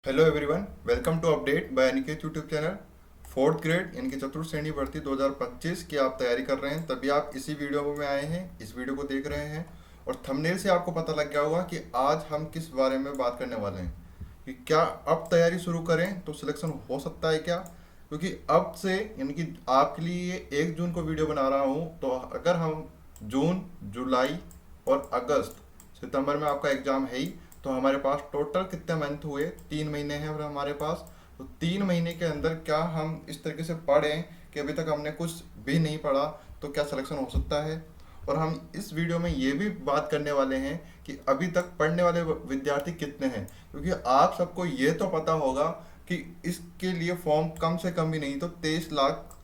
Hello everyone, welcome to update by Aniket YouTube channel. Fourth grade यानी कि चतुर्थ श्रेणी भर्ती 2025 की आप तैयारी कर रहे हैं, तभी आप इसी वीडियो में आए हैं, इस वीडियो को देख रहे हैं। और थंबनेल से आपको पता लग गया होगा कि आज हम किस बारे में बात करने वाले हैं कि क्या अब तैयारी शुरू करें तो सिलेक्शन हो सकता है क्या। क्योंकि अब से यानी कि आपके लिए 1 जून को वीडियो बना रहा हूँ, तो अगर हम जून, जुलाई और अगस्त, सितंबर में आपका एग्ज़ाम है ही, तो हमारे पास टोटल कितने मंथ हुए? 3 महीने हैं और हमारे पास। तो 3 महीने के अंदर क्या हम इस तरीके से पढ़ें कि अभी तक हमने कुछ भी नहीं पढ़ा, तो क्या सिलेक्शन हो सकता है। और हम इस वीडियो में ये भी बात करने वाले हैं कि अभी तक पढ़ने वाले विद्यार्थी कितने हैं, क्योंकि आप सबको ये तो पता होगा कि इसके लिए फॉर्म कम से कम भी नहीं तो 23 लाख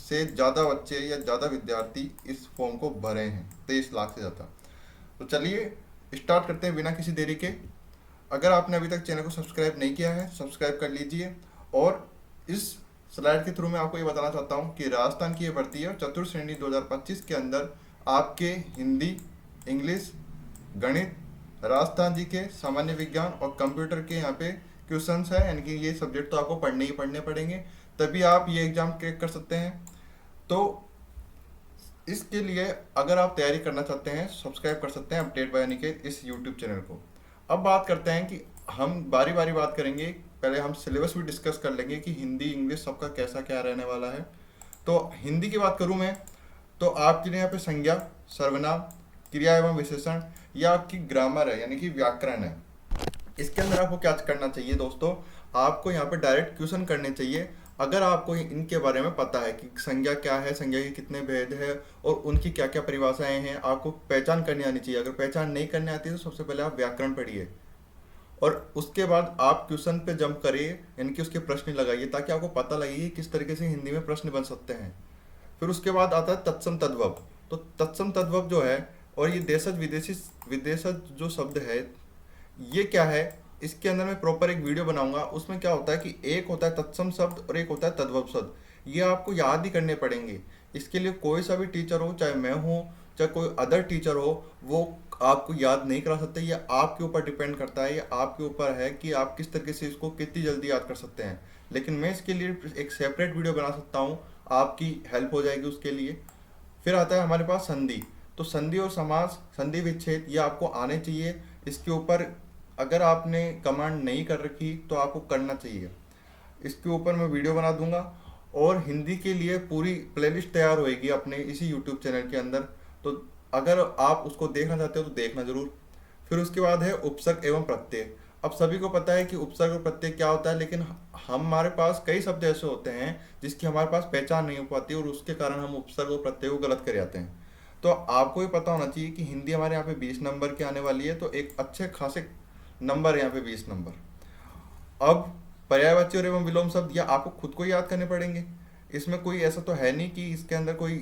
से ज़्यादा बच्चे या ज़्यादा विद्यार्थी इस फॉर्म को भरे हैं, 23 लाख से ज़्यादा। तो चलिए स्टार्ट करते हैं बिना किसी देरी के। अगर आपने अभी तक चैनल को सब्सक्राइब नहीं किया है, सब्सक्राइब कर लीजिए। और इस स्लाइड के थ्रू मैं आपको ये बताना चाहता हूँ कि राजस्थान की ये भर्ती है और चतुर्थ श्रेणी 2025 के अंदर आपके हिंदी, इंग्लिश, गणित, राजस्थान जी के, सामान्य विज्ञान और कंप्यूटर के यहाँ पे क्वेश्चंस है, यानी कि ये सब्जेक्ट तो आपको पढ़ने ही पढ़ने पड़ेंगे, तभी आप ये एग्ज़ाम क्रैक कर सकते हैं। तो इसके लिए अगर आप तैयारी करना चाहते हैं, सब्सक्राइब कर सकते हैं अपडेट बाय अनिकेत इस यूट्यूब चैनल को। अब बात करते हैं कि हम बारी बारी बात करेंगे। पहले हम सिलेबस भी डिस्कस कर लेंगे कि हिंदी, इंग्लिश सबका कैसा क्या रहने वाला है। तो हिंदी की बात करूं मैं, तो आपके लिए यहाँ पे संज्ञा, सर्वनाम, क्रिया एवं विशेषण, या आपकी ग्रामर है यानी कि व्याकरण है। इसके अंदर आपको क्या करना चाहिए दोस्तों, आपको यहाँ पे डायरेक्ट क्वेश्चन करने चाहिए। अगर आपको इनके बारे में पता है कि संज्ञा क्या है, संज्ञा के कितने भेद है और उनकी क्या क्या परिभाषाएं हैं, आपको पहचान करनी आनी चाहिए। अगर पहचान नहीं करनी आती है तो सबसे पहले आप व्याकरण पढ़िए और उसके बाद आप क्वेश्चन पे जंप करिए, यानी कि उसके प्रश्न लगाइए, ताकि आपको पता लगे कि किस तरीके से हिंदी में प्रश्न बन सकते हैं। फिर उसके बाद आता है तत्सम तद्भव। तो तत्सम तद्भव जो है, और ये देशज विदेशी विदेशज जो शब्द है, ये क्या है, इसके अंदर मैं प्रॉपर एक वीडियो बनाऊंगा। उसमें क्या होता है कि एक होता है तत्सम शब्द और एक होता है तद्भव शब्द। ये आपको याद ही करने पड़ेंगे। इसके लिए कोई सा भी टीचर हो, चाहे मैं हूँ चाहे कोई अदर टीचर हो, वो आपको याद नहीं करा सकते। ये आपके ऊपर डिपेंड करता है, ये आपके ऊपर है कि आप किस तरीके से इसको कितनी जल्दी याद कर सकते हैं। लेकिन मैं इसके लिए एक सेपरेट वीडियो बना सकता हूँ, आपकी हेल्प हो जाएगी उसके लिए। फिर आता है हमारे पास संधि। तो संधि और समास, संधि विच्छेद, ये आपको आने चाहिए। इसके ऊपर अगर आपने कमांड नहीं कर रखी तो आपको करना चाहिए। इसके ऊपर मैं वीडियो बना दूंगा और हिंदी के लिए पूरी प्लेलिस्ट तैयार होएगी अपने इसी यूट्यूब चैनल के अंदर। तो अगर आप उसको देखना चाहते हो तो देखना जरूर। फिर उसके बाद है उपसर्ग एवं प्रत्यय। अब सभी को पता है कि उपसर्ग और प्रत्यय क्या होता है, लेकिन हमारे पास कई शब्द ऐसे होते हैं जिसकी हमारे पास पहचान नहीं हो पाती और उसके कारण हम उपसर्ग और प्रत्यय को गलत कर जाते हैं। तो आपको ये पता होना चाहिए कि हिंदी हमारे यहाँ पे 20 नंबर की आने वाली है, तो एक अच्छे खासे नंबर यहाँ पे 20 नंबर। अब पर्यायवाची और एवं विलोम शब्द, या आपको खुद को याद करने पड़ेंगे। इसमें कोई ऐसा तो है नहीं कि इसके अंदर कोई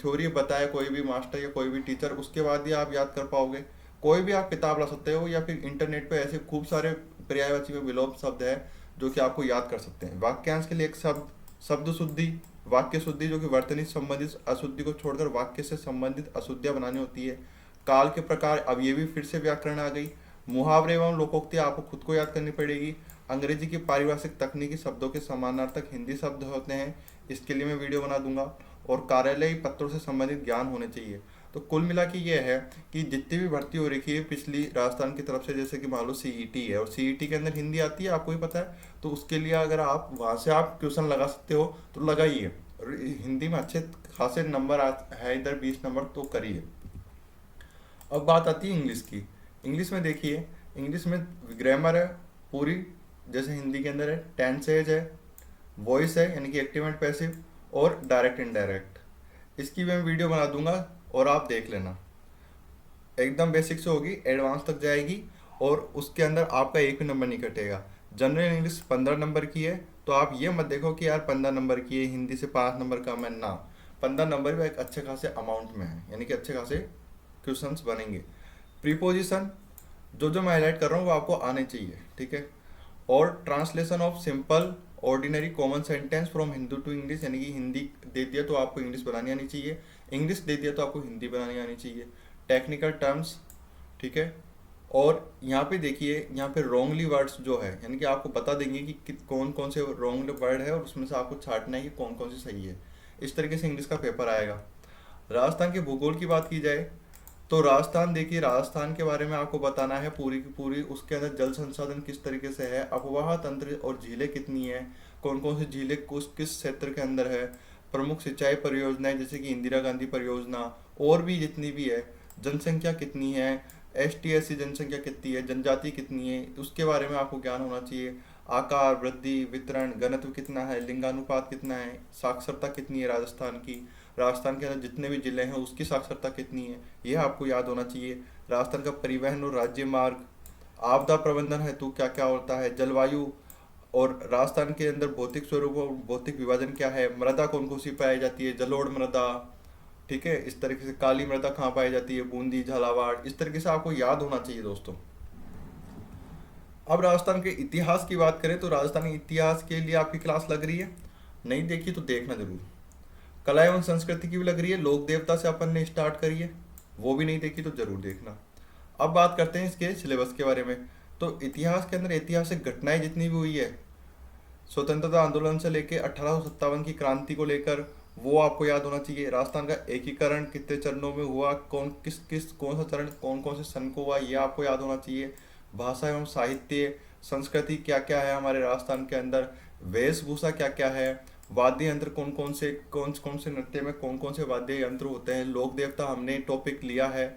थ्योरी बताए कोई भी मास्टर या कोई भी टीचर, उसके बाद ही आप याद कर पाओगे। कोई भी आप किताब ला सकते हो या फिर इंटरनेट पे ऐसे खूब सारे पर्यायवाची व विलोम शब्द है जो कि आपको याद कर सकते हैं। वाक्यांश के लिए एक शब्द, शब्द शुद्धि, वाक्य शुद्धि जो कि वर्तनी से संबंधित अशुद्धि को छोड़कर वाक्य से संबंधित अशुद्धियां बनानी होती है। काल के प्रकार, अब ये भी फिर से व्याकरण आ गई। मुहावरे एवं लोकोक्ति आपको खुद को याद करनी पड़ेगी। अंग्रेजी की पारिभाषिक तकनीकी शब्दों के समानार्थक हिंदी शब्द होते हैं, इसके लिए मैं वीडियो बना दूंगा। और कार्यालयी पत्रों से संबंधित ज्ञान होने चाहिए। तो कुल मिला के ये है कि जितनी भी भर्ती हो रखी है पिछली राजस्थान की तरफ से, जैसे कि मान लो सीईटी है और सीईटी के अंदर हिंदी आती है, आपको ही पता है, तो उसके लिए अगर आप वहाँ से आप क्वेश्चन लगा सकते हो तो लगाइए। और हिंदी में अच्छे खासे नंबर है इधर 20 नंबर, तो करिए। अब बात आती है इंग्लिश की। इंग्लिश में देखिए, इंग्लिश में ग्रामर है पूरी, जैसे हिंदी के अंदर है। टेंसेज है, वॉइस है यानी कि एक्टिव एंड पैसिव, और डायरेक्ट इनडायरेक्ट। इसकी मैं वीडियो बना दूंगा और आप देख लेना। एकदम बेसिक से होगी, एडवांस तक जाएगी, और उसके अंदर आपका एक भी नंबर नहीं कटेगा। जनरल इंग्लिश 15 नंबर की है, तो आप ये मत देखो कि यार 15 नंबर की है, हिंदी से 5 नंबर कम है ना। 15 नंबर भी एक अच्छे खासे अमाउंट में है, यानी कि अच्छे खासे क्वेश्चंस बनेंगे। प्रीपोजिशन जो जो मैं हाईलाइट कर रहा हूँ वो आपको आने चाहिए, ठीक है। और translation of simple ordinary common sentence from Hindi to English, यानी कि हिंदी दे दिया तो आपको इंग्लिश बनानी आनी चाहिए, इंग्लिश दे दिया तो आपको हिंदी बनानी आनी चाहिए। टेक्निकल टर्म्स, ठीक है, और यहाँ पे देखिए, यहाँ पे रोंगली वर्ड्स जो है, यानी कि आपको बता देंगे कि कौन कौन से रोंग वर्ड है और उसमें से आपको छांटना है कि कौन कौन सी सही है। इस तरीके से इंग्लिश का पेपर आएगा। राजस्थान के भूगोल की बात की जाए तो राजस्थान, देखिए राजस्थान के बारे में आपको बताना है पूरी की पूरी, उसके अंदर जल संसाधन किस तरीके से है, अफवाह तंत्र और झीलें कितनी है, कौन कौन सी झीलें किस किस क्षेत्र के अंदर है, प्रमुख सिंचाई परियोजनाएं जैसे कि इंदिरा गांधी परियोजना, और भी जितनी भी है, जनसंख्या कितनी है, एस टी एस सी जनसंख्या कितनी है, जनजाति कितनी है, उसके बारे में आपको ज्ञान होना चाहिए। आकार, वृद्धि, वितरण, घनत्व कितना है, लिंगानुपात कितना है, साक्षरता कितनी है राजस्थान की, राजस्थान के अंदर जितने भी जिले हैं उसकी साक्षरता कितनी है, यह आपको याद होना चाहिए। राजस्थान का परिवहन और राज्य मार्ग, आपदा प्रबंधन हेतु क्या क्या होता है, जलवायु, और राजस्थान के अंदर भौतिक स्वरूप और भौतिक विभाजन क्या है, मृदा कौन कौन सी पाई जाती है, जलोढ़ मृदा, ठीक है, इस तरीके से काली मृदा कहाँ पाई जाती है, बूंदी, झालावाड़, इस तरीके से आपको याद होना चाहिए दोस्तों। अब राजस्थान के इतिहास की बात करें तो राजस्थानी इतिहास के लिए आपकी क्लास लग रही है, नहीं देखी तो देखना जरूर। कला एवं संस्कृति की भी लग रही है, लोक देवता से अपन ने स्टार्ट करी है, वो भी नहीं देखी तो जरूर देखना। अब बात करते हैं इसके सिलेबस के बारे में। तो इतिहास के अंदर ऐतिहासिक घटनाएं जितनी भी हुई है, स्वतंत्रता आंदोलन से लेकर 1857 की क्रांति को लेकर, वो आपको याद होना चाहिए। राजस्थान का एकीकरण कितने चरणों में हुआ, कौन सा चरण कौन कौन से सन को हुआ, ये आपको याद होना चाहिए। भाषा एवं साहित्य, संस्कृति क्या क्या है हमारे राजस्थान के अंदर, वेशभूषा क्या क्या है, वाद्य यंत्र कौन कौन से नृत्य में कौन कौन से वाद्य यंत्र होते हैं, लोक देवता हमने टॉपिक लिया है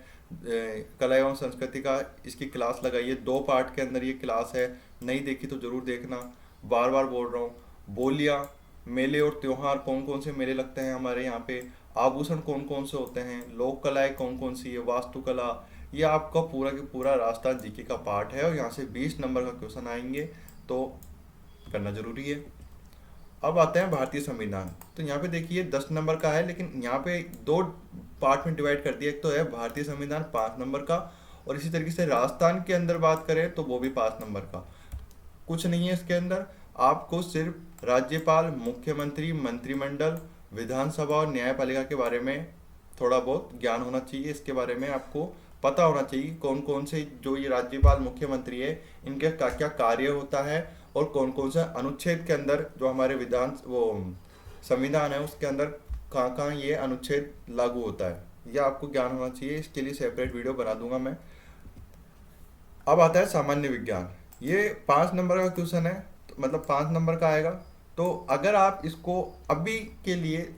कला एवं संस्कृति का, इसकी क्लास लगाइए, 2 पार्ट के अंदर ये क्लास है, नहीं देखी तो जरूर देखना। बार बार बोल रहा हूँ। बोलियाँ, मेले और त्योहार, कौन कौन से मेले लगते हैं हमारे यहाँ पे, आभूषण कौन कौन से होते हैं, लोक कलाएं कौन कौन सी है, वास्तुकला, ये आपका पूरा के पूरा राजस्थान जीके का पार्ट है और यहाँ से 20 नंबर का क्वेश्चन आएंगे, तो करना जरूरी है। अब आते हैं भारतीय संविधान। तो यहाँ पे देखिए 10 नंबर का है, लेकिन यहाँ पे 2 पार्ट में डिवाइड कर दिया। एक तो है भारतीय संविधान 5 नंबर का, और इसी तरीके से राजस्थान के अंदर बात करें तो वो भी 5 नंबर का। कुछ नहीं है इसके अंदर, आपको सिर्फ राज्यपाल, मुख्यमंत्री, मंत्रिमंडल, विधानसभा और न्यायपालिका के बारे में थोड़ा बहुत ज्ञान होना चाहिए। इसके बारे में आपको पता होना चाहिए कौन कौन से जो ये राज्यपाल, मुख्यमंत्री है, इनके क्या क्या कार्य होता है, और कौन कौन सा अनुच्छेद के अंदर जो हमारे संविधान है उसके अंदर कहाँ कहाँ ये अनुच्छेद लागू होता है, यह आपको ज्ञान होना चाहिए। इसके लिए सेपरेट वीडियो बना दूंगा मैं। अब आता है सामान्य विज्ञान। ये 5 नंबर का क्वेश्चन है, तो मतलब 5 नंबर का आएगा। तो अगर आप इसको अभी के लिए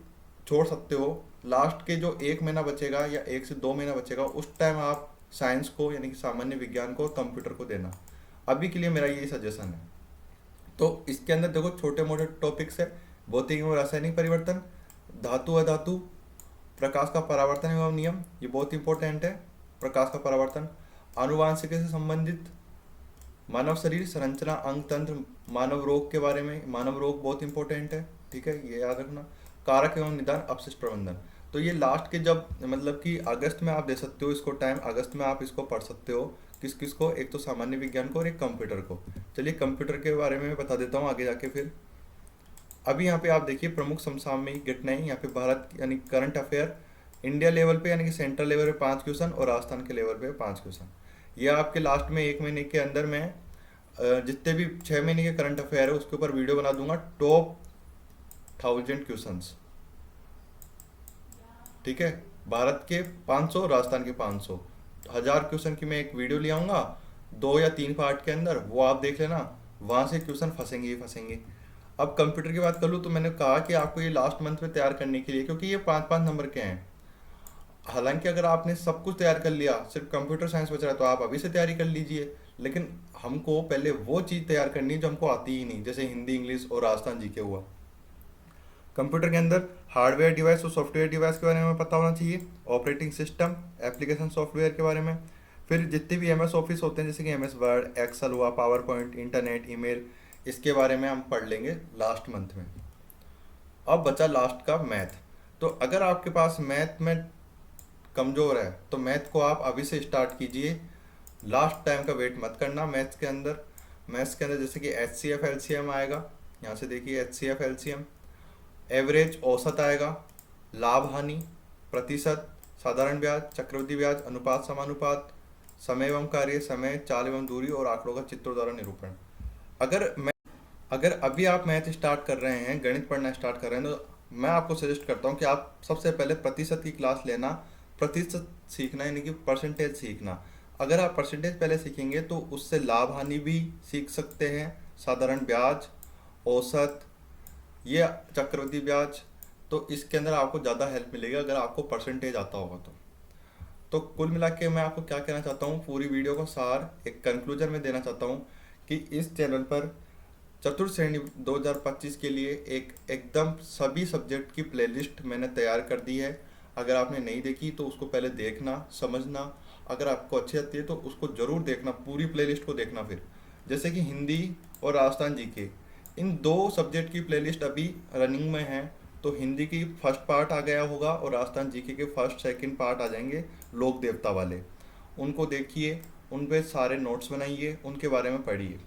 छोड़ सकते हो, लास्ट के जो 1 महीना बचेगा या 1 से 2 महीना बचेगा, उस टाइम आप साइंस को यानी कि सामान्य विज्ञान को, कंप्यूटर को देना। अभी के लिए मेरा ये सजेशन है। तो इसके अंदर देखो छोटे मोटे टॉपिक्स है, भौतिक एवं रासायनिक परिवर्तन, धातु अधातु, प्रकाश का परावर्तन एवं नियम, ये बहुत इंपॉर्टेंट है, प्रकाश का परावर्तन, आनुवांशिक से संबंधित, मानव शरीर संरचना, अंग तंत्र, मानव रोग के बारे में, मानव रोग बहुत इंपॉर्टेंट है, ठीक है, ये याद रखना, कारक एवं निदान, अपशिष्ट प्रबंधन। तो ये लास्ट के जब मतलब कि अगस्त में आप दे सकते हो इसको टाइम, अगस्त में आप इसको पढ़ सकते हो। किस किस को, एक तो सामान्य विज्ञान को और एक कंप्यूटर को। चलिए कंप्यूटर के बारे में बता देता हूँ आगे जाके फिर। अभी यहाँ पे आप देखिए प्रमुख समसामयिक घटनाएं, यहाँ पे भारत यानी करंट अफेयर, इंडिया लेवल पे यानी कि सेंट्रल लेवल पे 5 क्वेश्चन और राजस्थान के लेवल पे 5 क्वेश्चन। ये आपके लास्ट में 1 महीने के अंदर में जितने भी 6 महीने के करंट अफेयर है उसके ऊपर वीडियो बना दूंगा, टॉप 1000 क्वेश्चंस, ठीक है, भारत के 500, राजस्थान के 500, 1000 क्वेश्चन की मैं एक वीडियो ले आऊँगा 2 या 3 पार्ट के अंदर, वो आप देख लेना, वहाँ से क्वेश्चन फंसेंगे ही फंसेंगे। अब कंप्यूटर की बात कर लूँ तो मैंने कहा कि आपको ये लास्ट मंथ में तैयार करने के लिए, क्योंकि ये 5-5 नंबर के हैं। हालांकि अगर आपने सब कुछ तैयार कर लिया, सिर्फ कंप्यूटर साइंस बच रहा है, तो आप अभी से तैयारी कर लीजिए, लेकिन हमको पहले वो चीज़ तैयार करनी है जो हमको आती ही नहीं, जैसे हिंदी, इंग्लिश और राजस्थान जीके हुआ। कंप्यूटर के अंदर हार्डवेयर डिवाइस और सॉफ्टवेयर डिवाइस के बारे में पता होना चाहिए, ऑपरेटिंग सिस्टम, एप्लीकेशन सॉफ्टवेयर के बारे में, फिर जितने भी एमएस ऑफिस होते हैं जैसे कि एमएस वर्ड, एक्सेल हुआ, पावर पॉइंट, इंटरनेट, ईमेल, इसके बारे में हम पढ़ लेंगे लास्ट मंथ में। अब बचा लास्ट का मैथ। तो अगर आपके पास मैथ में कमज़ोर है तो मैथ को आप अभी से स्टार्ट कीजिए, लास्ट टाइम का वेट मत करना। मैथ्स के अंदर जैसे कि H C F L C M आएगा, यहाँ से देखिए H C F L C M, average औसत आएगा, लाभ हानि, प्रतिशत, साधारण ब्याज, चक्रवृद्धि ब्याज, अनुपात समानुपात, समय एवं कार्य, समय, चाल एवं दूरी और आंकड़ों का चित्रों द्वारा निरूपण। अगर अभी आप मैथ स्टार्ट कर रहे हैं, गणित पढ़ना स्टार्ट कर रहे हैं, तो मैं आपको सजेस्ट करता हूँ कि आप सबसे पहले प्रतिशत की क्लास लेना, प्रतिशत सीखना, यानी कि परसेंटेज सीखना। अगर आप परसेंटेज पहले सीखेंगे तो उससे लाभ हानि भी सीख सकते हैं, साधारण ब्याज, औसत, ये चक्रवृद्धि ब्याज। तो इसके अंदर आपको ज़्यादा हेल्प मिलेगी अगर आपको परसेंटेज आता होगा तो कुल मिला के मैं आपको क्या कहना चाहता हूँ, पूरी वीडियो का सार एक कंक्लूजन में देना चाहता हूँ कि इस चैनल पर चतुर्थ श्रेणी 2025 के लिए एक एकदम सभी सब्जेक्ट की प्लेलिस्ट मैंने तैयार कर दी है। अगर आपने नहीं देखी तो उसको पहले देखना, समझना। अगर आपको अच्छी आती है तो उसको ज़रूर देखना, पूरी प्लेलिस्ट को देखना। फिर जैसे कि हिंदी और राजस्थान जीके, इन दो सब्जेक्ट की प्लेलिस्ट अभी रनिंग में है। तो हिंदी की फर्स्ट पार्ट आ गया होगा और राजस्थान जीके के फर्स्ट सेकंड पार्ट आ जाएंगे, लोक देवता वाले। उनको देखिए, उन पे सारे नोट्स बनाइए, उनके बारे में पढ़िए।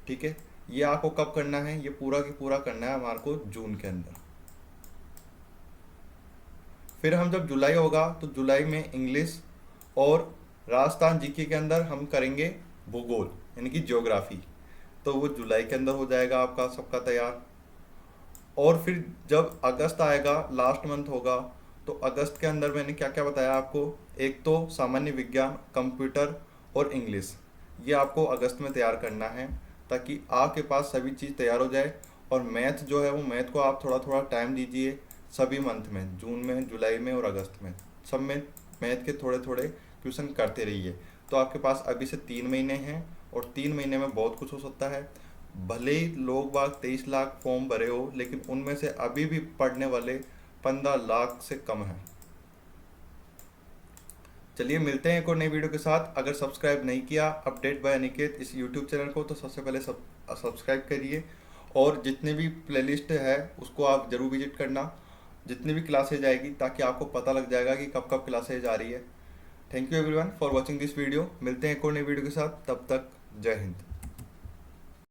ठीक है, ये आपको कब करना है, ये पूरा की पूरा करना है हमारे को जून के अंदर। फिर हम जब जुलाई होगा तो जुलाई में इंग्लिश और राजस्थान जीके के अंदर हम करेंगे भूगोल, यानी कि ज्योग्राफी। तो वो जुलाई के अंदर हो जाएगा आपका सबका तैयार। और फिर जब अगस्त आएगा, लास्ट मंथ होगा, तो अगस्त के अंदर मैंने क्या क्या बताया आपको, एक तो सामान्य विज्ञान, कंप्यूटर और इंग्लिश, ये आपको अगस्त में तैयार करना है ताकि आपके पास सभी चीज़ तैयार हो जाए। और मैथ जो है वो मैथ को आप थोड़ा थोड़ा टाइम दीजिए सभी मंथ में, जून में, जुलाई में और अगस्त में, सब में मैथ के थोड़े थोड़े ट्यूशन करते रहिए। तो आपके पास अभी से 3 महीने हैं और 3 महीने में बहुत कुछ हो सकता है। भले ही लोग बाग 23 लाख फॉर्म भरे हो, लेकिन उनमें से अभी भी पढ़ने वाले 15 लाख से कम हैं। चलिए मिलते हैं एक और नई वीडियो के साथ। अगर सब्सक्राइब नहीं किया अपडेट बाय अनिकेत इस यूट्यूब चैनल को, तो सबसे पहले सब्सक्राइब करिए। और जितने भी प्लेलिस्ट है उसको आप जरूर विजिट करना, जितनी भी क्लासेज आएगी, ताकि आपको पता लग जाएगा कि कब कब क्लासेज आ रही है। Thank you everyone for watching this video. मिलते हैं एक और नई वीडियो के साथ, तब तक जय हिंद।